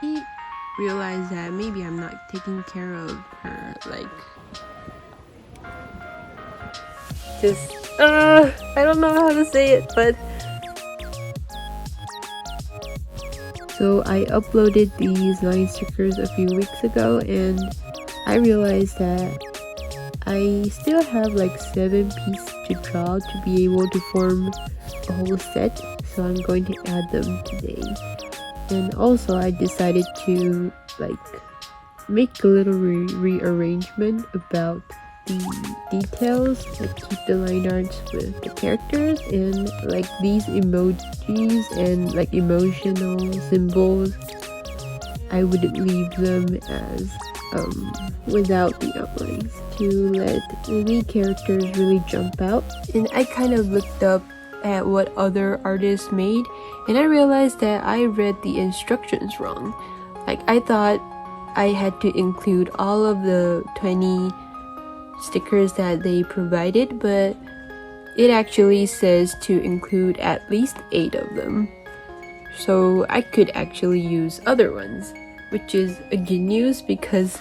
I realized that maybe I'm not taking care of her, like, just, I don't know how to say it, but so I uploaded these line stickers a few weeks ago, and I realized that I still have like 7 pieces to draw to be able to form a whole set, so I'm going to add them today. And also I decided to like make a little rearrangement about the details, like keep the line arts with the characters, and like these emojis and like emotional symbols, I would leave them as without the outlines to let the characters really jump out. And I kind of looked up at what other artists made, and I realized that I read the instructions wrong. Like, I thought I had to include all of the 20 stickers that they provided, but it actually says to include at least 8 of them. So I could actually use other ones, which is a good news because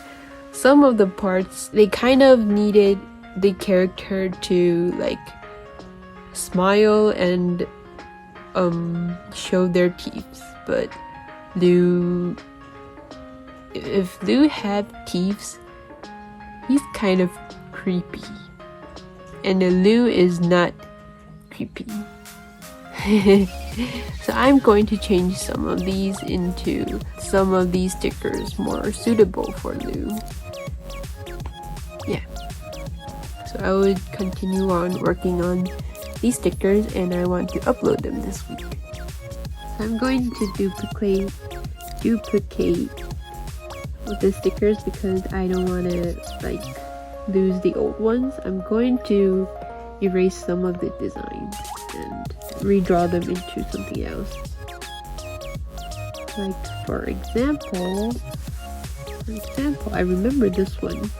some of the parts, they kind of needed the character to like smile and show their teeth, but if Lou had teeth, he's kind of creepy, and Lou is not creepy. So I'm going to change some of these stickers more suitable for Lou. Yeah, so I would continue on working on these stickers, and I want to upload them this week. So I'm going to duplicate the stickers because I don't want to like lose the old ones. I'm going to erase some of the designs and redraw them into something else. Like for example, I remember this one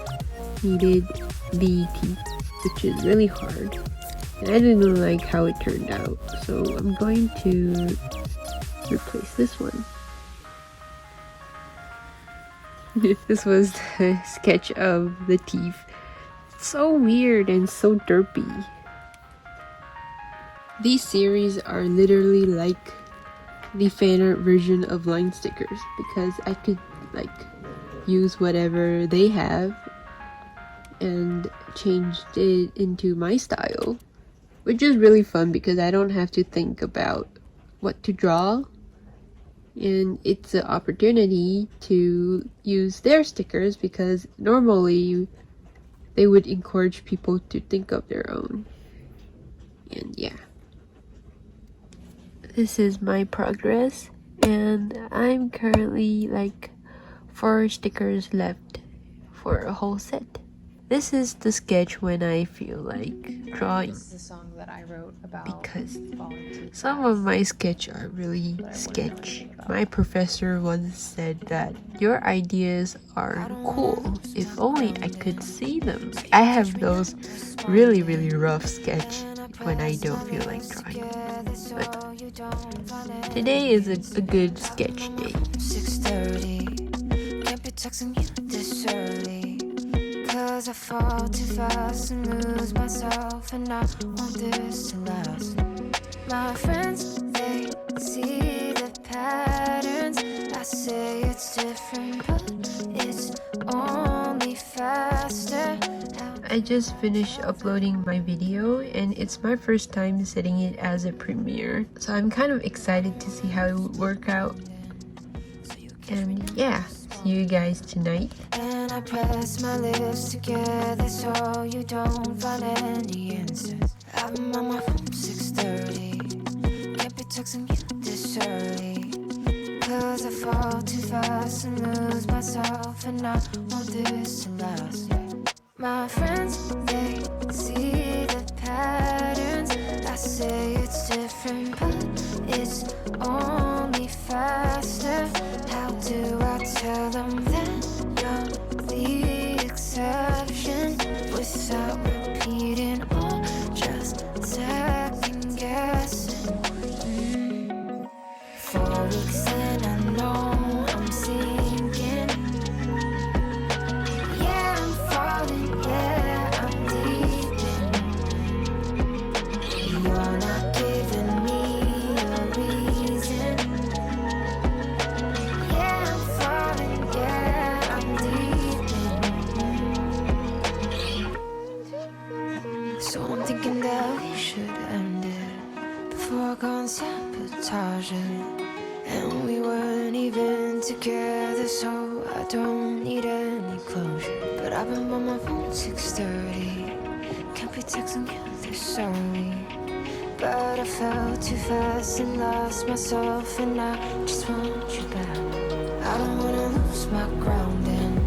needed the teeth, which is really hard, and I didn't like how it turned out, so I'm going to replace this one. This was the sketch of the teeth. So weird and so derpy. These series are literally like the fan art version of line stickers because I could like use whatever they have and changed it into my style, which is really fun because I don't have to think about what to draw, and it's an opportunity to use their stickers because normally they would encourage people to think of their own. And yeah, this is my progress, and I'm currently like 4 stickers left for a whole set. This is the sketch when I feel like drawing. This is a song that I wrote about because some of my sketch are really sketch. My professor once said that your ideas are cool. If only I could see them. I have those really rough sketch when I don't feel like drawing. But today is a good sketch day. 6:30, can't be texting you this early, 'cause I fall too fast and lose myself, and I want this to last. My friends, they see the patterns. I say it's different, but it's only faster. I just finished uploading my video, and it's my first time setting it as a premiere, so I'm kind of excited to see how it would work out. And yeah, see you guys tonight. And I press my lips together so you don't find any answers. I'm on my phone 6:30, can't be texting you this early, 'cause I fall too fast and lose myself, and I want this to last. My friends, they see the patterns. I say it's different, but it's only faster. How do I tell them that you're the exception without repeating or just second guessing? 4 weeks and I know I'm seeing sabotage it. And we weren't even together, so I don't need any closure. But I've been by my phone 6:30. Can't be texting you this early. But I fell too fast and lost myself, and I just want you back. I don't wanna lose my grounding,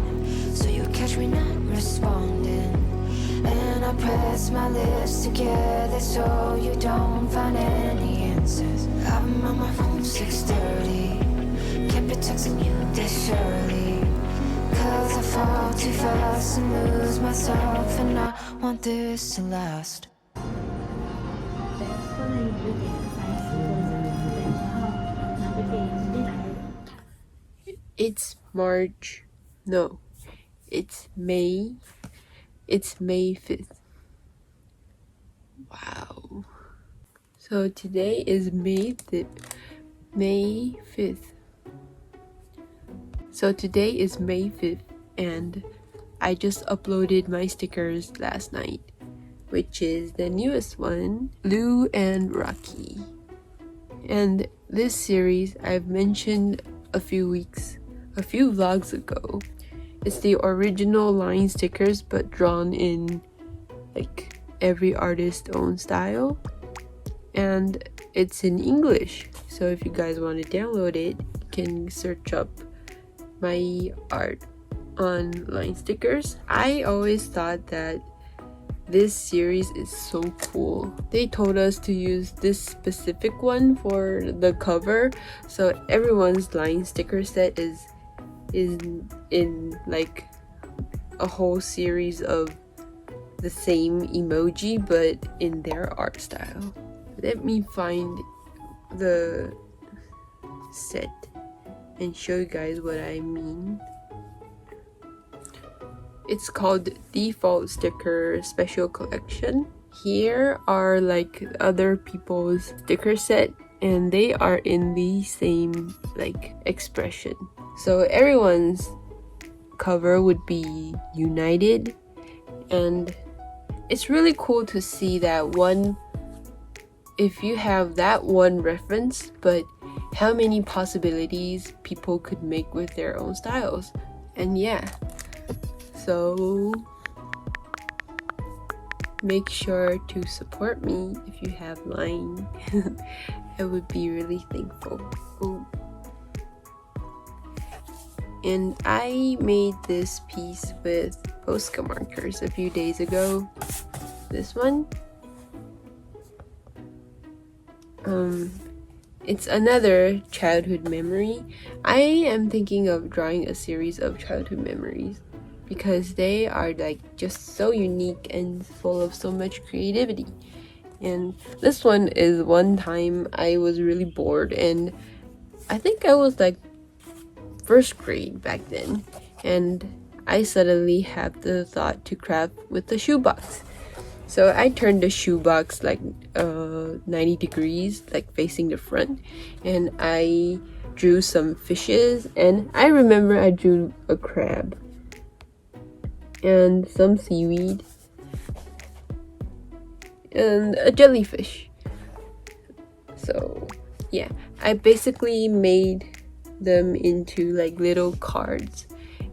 so you catch me not responding. And I press my lips together so you don't find any answers. I've been on my phone 6:30. Can't be texting you this early, 'cause I fall too fast and lose myself, and I want this to last. It's March. No, it's May. It's May 5th. Wow. So today is May 5th. So today is May 5th, and I just uploaded my stickers last night, which is the newest one, Lou and Rocky. And this series I've mentioned a few vlogs ago. It's the original line stickers but drawn in like every artist's own style, and it's in English. So if you guys want to download it, you can search up my art on line stickers. I always thought that this series is so cool. They told us to use this specific one for the cover, so everyone's line sticker set is in like a whole series of the same emoji but in their art style. Let me find the set and show you guys what I mean. It's called Default Sticker Special Collection. Here are like other people's sticker set, and they are in the same like expression. So everyone's cover would be united, and it's really cool to see that one, if you have that one reference, but how many possibilities people could make with their own styles. And yeah, so make sure to support me if you have line. I would be really thankful. Ooh. And I made this piece with Posca markers a few days ago. This one. It's another childhood memory. I am thinking of drawing a series of childhood memories because they are like just so unique and full of so much creativity. And this one is one time I was really bored, and I think I was like first grade back then, and I suddenly had the thought to craft with the shoebox. So I turned the shoebox like 90 degrees, like facing the front, and I drew some fishes, and I remember I drew a crab and some seaweed and a jellyfish. So yeah, I basically made them into like little cards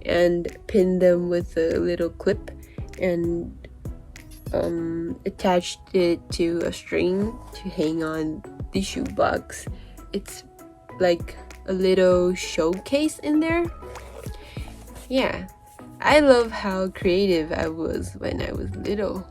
and pinned them with a little clip and attached it to a string to hang on the shoebox. It's like a little showcase in there. Yeah, I love how creative I was when I was little.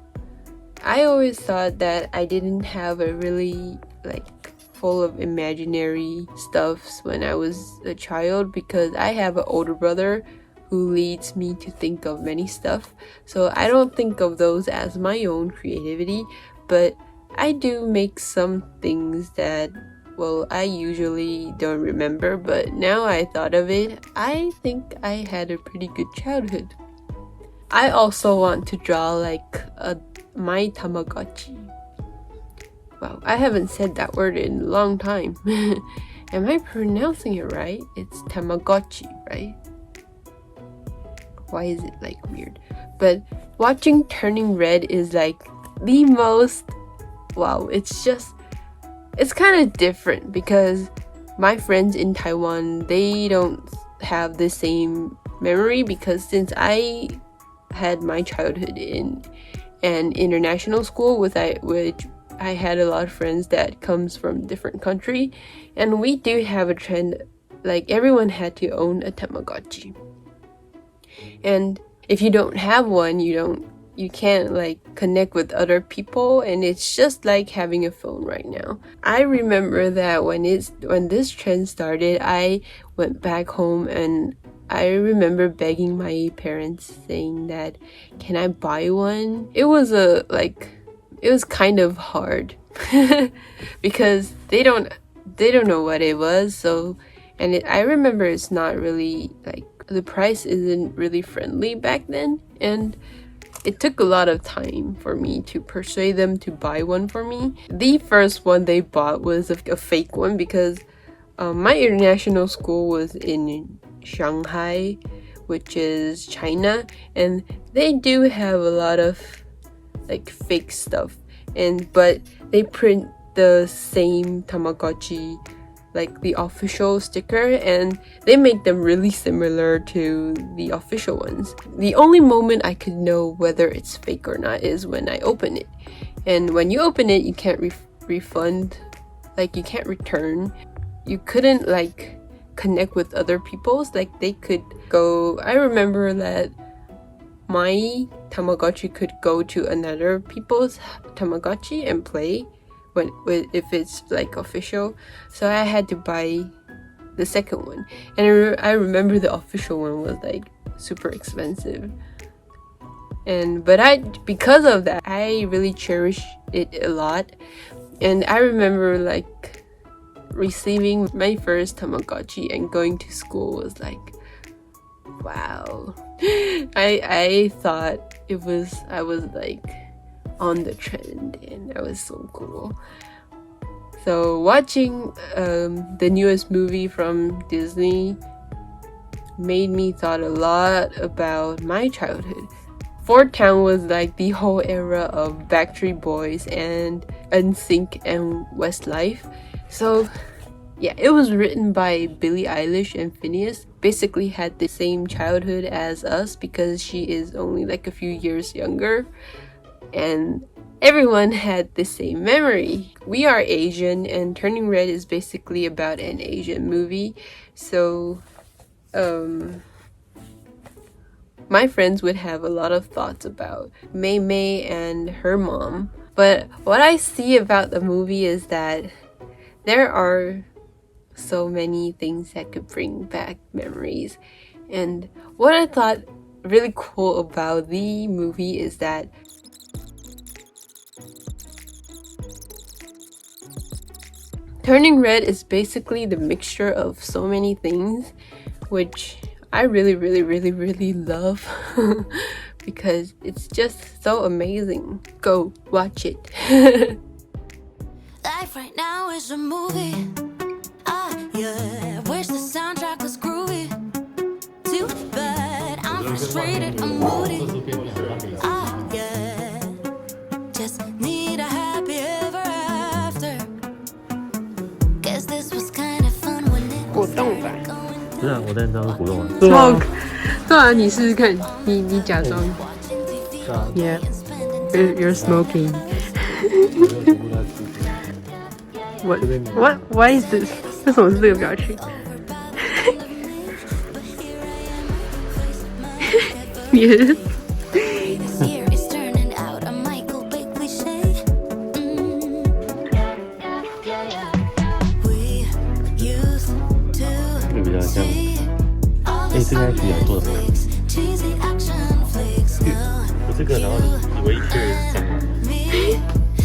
I always thought that I didn't have a really like full of imaginary stuffs when I was a child because I have an older brother who leads me to think of many stuff. So I don't think of those as my own creativity, but I do make some things that, well, I usually don't remember, but now I thought of it, I think I had a pretty good childhood. I also want to draw like my Tamagotchi. Wow, I haven't said that word in a long time. Am I pronouncing it right? It's Tamagotchi, right? Why is it like weird? But watching Turning Red is like the most, wow, it's just it's kind of different because my friends in Taiwan, they don't have the same memory, because since I had my childhood in an international school which I had a lot of friends that comes from different country, and we do have a trend like everyone had to own a Tamagotchi. And if you don't have one, you can't like connect with other people, and it's just like having a phone right now. I remember that when this trend started, I went back home and I remember begging my parents saying that, can I buy one? It was kind of hard because they don't know what it was. So, and I remember it's not really like, the price isn't really friendly back then, and it took a lot of time for me to persuade them to buy one for me. The first one they bought was a fake one, because my international school was in Shanghai, which is China, and they do have a lot of like fake stuff, but they print the same Tamagotchi, like the official sticker, and they make them really similar to the official ones. The only moment I could know whether it's fake or not is when I open it. And when you open it, you can't refund, like you can't return. You couldn't like connect with other people's, like they could go. I remember that my Tamagotchi could go to another people's Tamagotchi and play if it's like official. So I had to buy the second one, and I remember the official one was like super expensive, but because of that, I really cherish it a lot. And I remember like receiving my first Tamagotchi and going to school was like, wow. I thought I was like on the trend, and that was so cool. So watching the newest movie from Disney made me thought a lot about my childhood. Fort Town was like the whole era of Backstreet Boys and NSYNC and Westlife. So yeah, it was written by Billie Eilish, and Phineas basically had the same childhood as us because she is only like a few years younger. And everyone had the same memory. We are Asian, and Turning Red is basically about an Asian movie. So my friends would have a lot of thoughts about Mei Mei and her mom. But what I see about the movie is that there are so many things that could bring back memories. And what I thought really cool about the movie is that Turning Red is basically the mixture of so many things, which I really, really, really, really love because it's just so amazing. Go watch it. Life right now is a movie. Yeah, wish the soundtrack was groovy. Too bad I'm frustrated, I'm moody. Yeah, just need a happy ever after. Guess this was kind of fun when it 果冻吧。不是啊，我在你当中果冻啊。Smoke。对啊，你试试看，你假装。是啊。Yeah, you're smoking. What? Why is this? 为什么是这个表情？Yes. this year is turning out a Michael Bay cliche. We used to 这个比较像， 这个应该是杨做的。 cheesy action flicks. 我这个，然后你唯一缺的是什么？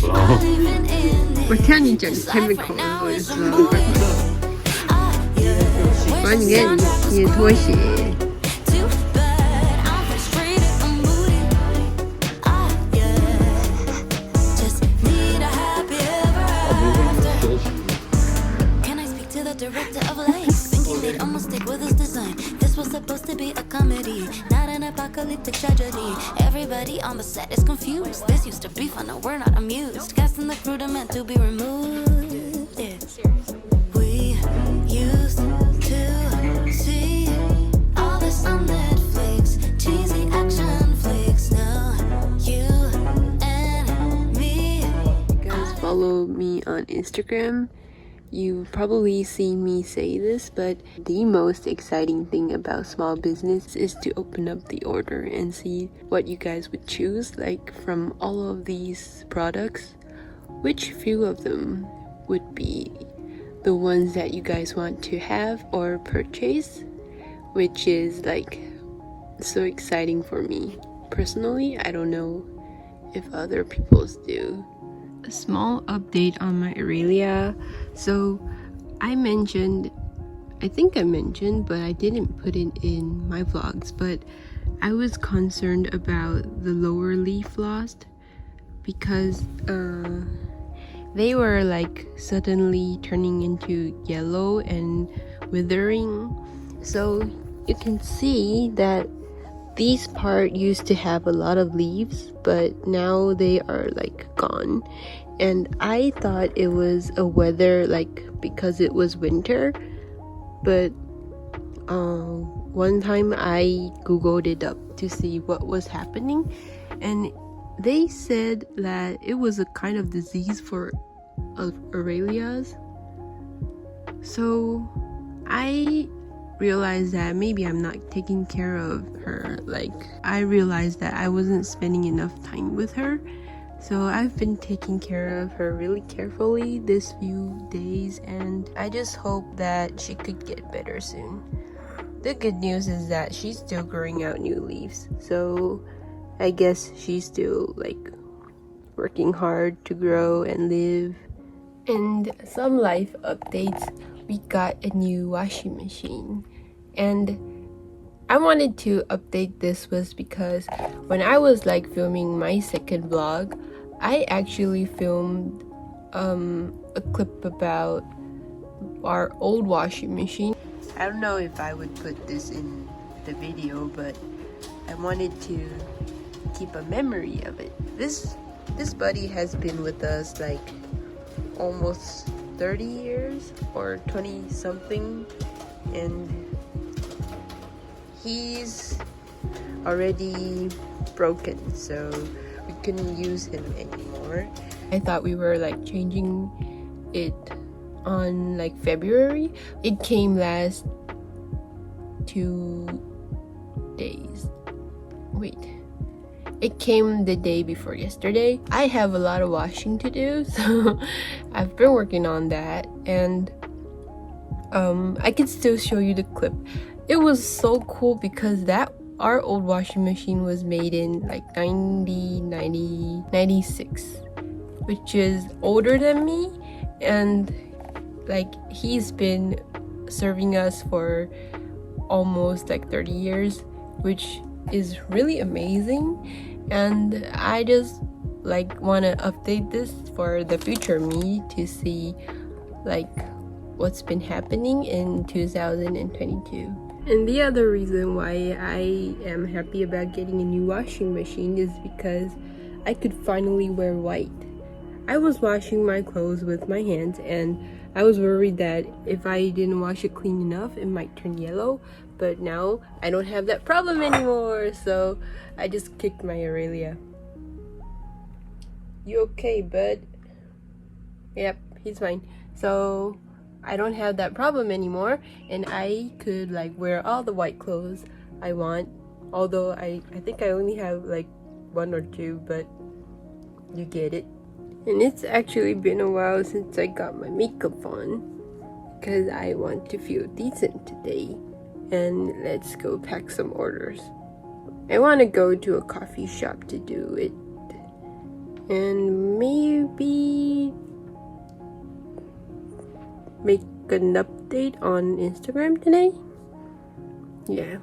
然后我听你讲 chemical 的时候也知道。我说你看你的拖鞋。Supposed to be a comedy, not an apocalyptic tragedy. Everybody on the set is confused. This used to be fun, no, we're not amused. Casting the crew, the meant to be removed. Instagram, you probably see me say this, but the most exciting thing about small business is to open up the order and see what you guys would choose. Like from all of these products, which few of them would be the ones that you guys want to have or purchase, which is like so exciting for me. Personally, I don't know if other people's do. A small update on my Aurelia. So I think I mentioned, but I didn't put it in my vlogs, but I was concerned about the lower leaf lost because they were like suddenly turning into yellow and withering. So you can see that these part used to have a lot of leaves, but now they are like gone. And I thought it was a weather, like because it was winter, but one time I googled it up to see what was happening, and they said that it was a kind of disease for Aurelias. So I realized that maybe I'm not taking care of her. Like I realized that I wasn't spending enough time with her, so I've been taking care of her really carefully this few days, and I just hope that she could get better soon. The good news is that she's still growing out new leaves, so I guess she's still like working hard to grow and live. And some life updates. We got a new washing machine, and I wanted to update this was because when I was like filming my second vlog, I actually filmed a clip about our old washing machine. I don't know if I would put this in the video, but I wanted to keep a memory of it. This buddy has been with us like almost 30 years or 20 something, and he's already broken, so we couldn't use him anymore. I thought we were like changing it on like February. It came last 2 days. Wait, it came the day before yesterday. I have a lot of washing to do, so I've been working on that, and I can still show you the clip. It was so cool because our old washing machine was made in like 96, which is older than me, and like he's been serving us for almost like 30 years, which is really amazing. And I just like want to update this for the future me to see like what's been happening in 2022. And the other reason why I am happy about getting a new washing machine is because I could finally wear white. I was washing my clothes with my hands, and I was worried that if I didn't wash it clean enough, it might turn yellow. But now I don't have that problem anymore, so I just kicked my Aurelia. You okay, bud? Yep, he's fine. So I don't have that problem anymore, and I could like wear all the white clothes I want. Although I think I only have like 1 or 2, but you get it. And it's actually been a while since I got my makeup on, because I want to feel decent today. And let's go pack some orders. I want to go to a coffee shop to do it, and maybe make an update on Instagram today. Yeah.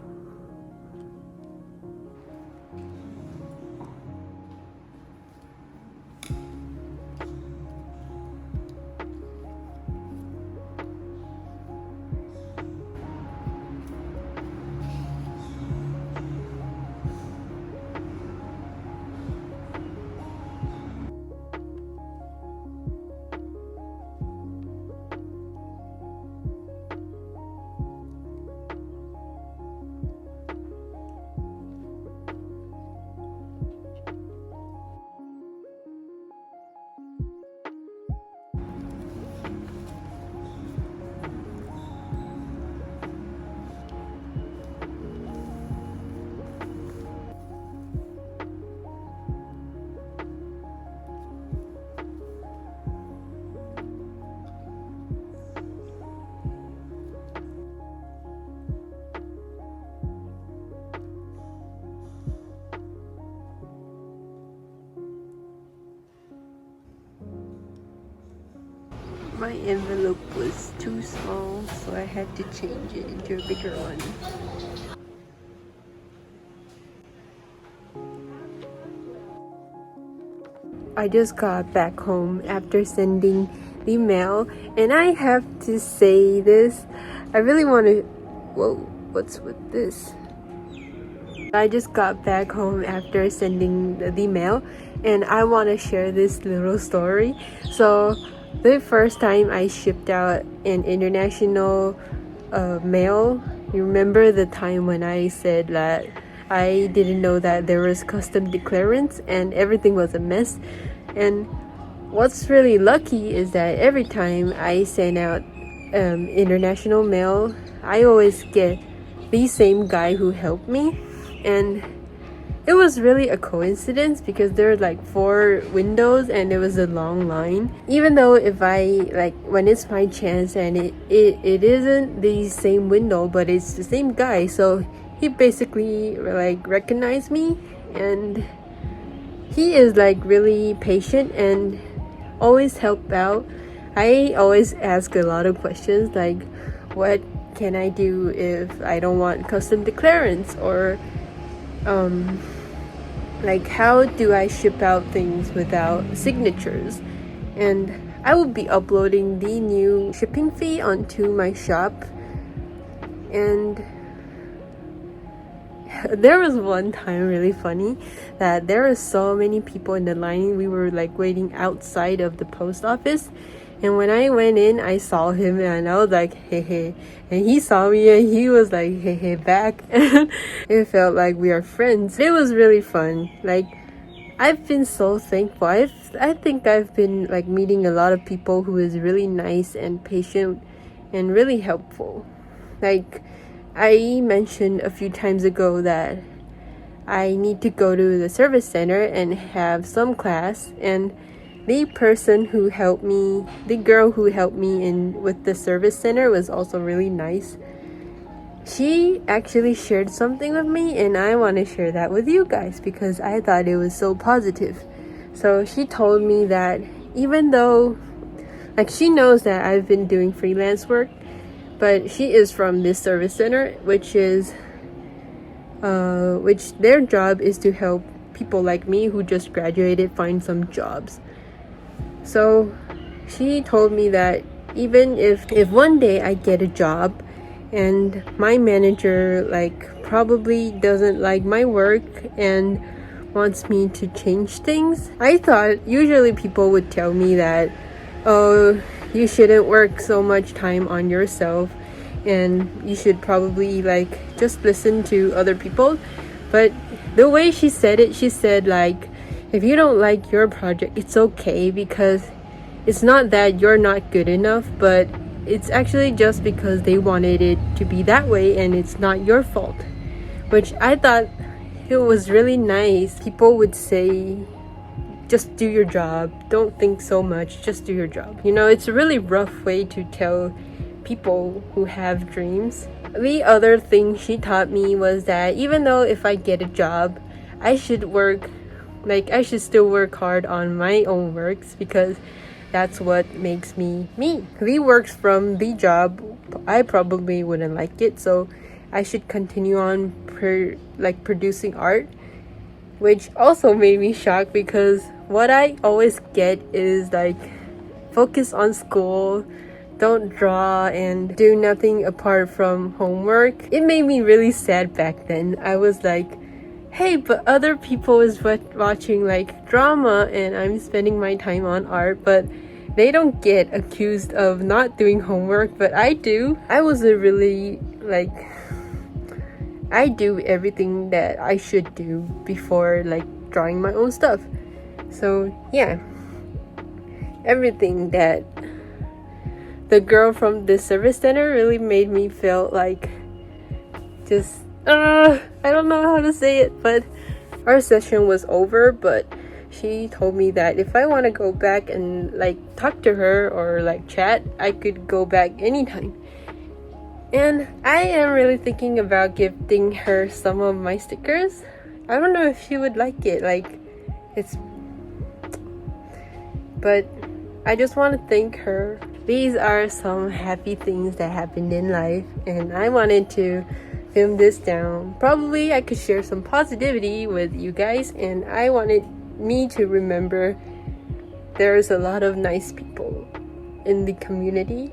My envelope was too small, so I had to change it into a bigger one. I just got back home after sending the mail, and I have to say this. I really want to. Whoa, what's with this? I just got back home after sending the mail, and I want to share this little story. So, the first time I shipped out an international mail, you remember the time when I said that I didn't know that there was custom clearance and everything was a mess? And what's really lucky is that every time I send out international mail, I always get the same guy who helped me. And it was really a coincidence because there are like 4 windows and there was a long line. Even though if I like when it's my chance and it isn't the same window but it's the same guy, so he basically like recognized me, and he is like really patient and always help out. I always ask a lot of questions like, what can I do if I don't want custom clearance, or like how do I ship out things without signatures? And I will be uploading the new shipping fee onto my shop. And there was one time really funny that there were so many people in the line. We were like waiting outside of the post office, and when I went in I saw him and I was like, hey hey, and he saw me and he was like, hey hey back. And it felt like we are friends. It was really fun. Like, I've been so thankful. I think I've been like meeting a lot of people who is really nice and patient and really helpful. Like, I mentioned a few times ago that I need to go to the service center and have some class, and the person who helped me, the girl who helped me in with the service center, was also really nice. She actually shared something with me, and I want to share that with you guys because I thought it was so positive. So she told me that even though, like, she knows that I've been doing freelance work, but she is from this service center, which their job is to help people like me who just graduated find some jobs. So she told me that even if one day I get a job and my manager like probably doesn't like my work and wants me to change things, I thought usually people would tell me that, oh, you shouldn't work so much time on yourself and you should probably like just listen to other people. But the way she said it, she said like, if you don't like your project, it's okay, because it's not that you're not good enough, but it's actually just because they wanted it to be that way and it's not your fault. Which I thought it was really nice. People would say, just do your job, don't think so much, just do your job. You know, it's a really rough way to tell people who have dreams. The other thing she taught me was that even though if I get a job, I should still work hard on my own works, because that's what makes me me. The works from the job, I probably wouldn't like it, so I should continue on producing art, which also made me shocked because what I always get is like, focus on school, don't draw, and do nothing apart from homework. It made me really sad back then. I was like, hey, but other people is watching like drama and I'm spending my time on art, but they don't get accused of not doing homework, but I do. I was a really like, I do everything that I should do before like drawing my own stuff. So yeah, everything that the girl from the service center really made me feel like just I don't know how to say it, but our session was over, but she told me that if I want to go back and like talk to her or like chat, I could go back anytime. And I am really thinking about gifting her some of my stickers. I don't know if she would like it, but I just want to thank her these are some happy things that happened in life, and I wanted to film this down. Probably I could share some positivity with you guys, and I wanted me to remember there's a lot of nice people in the community.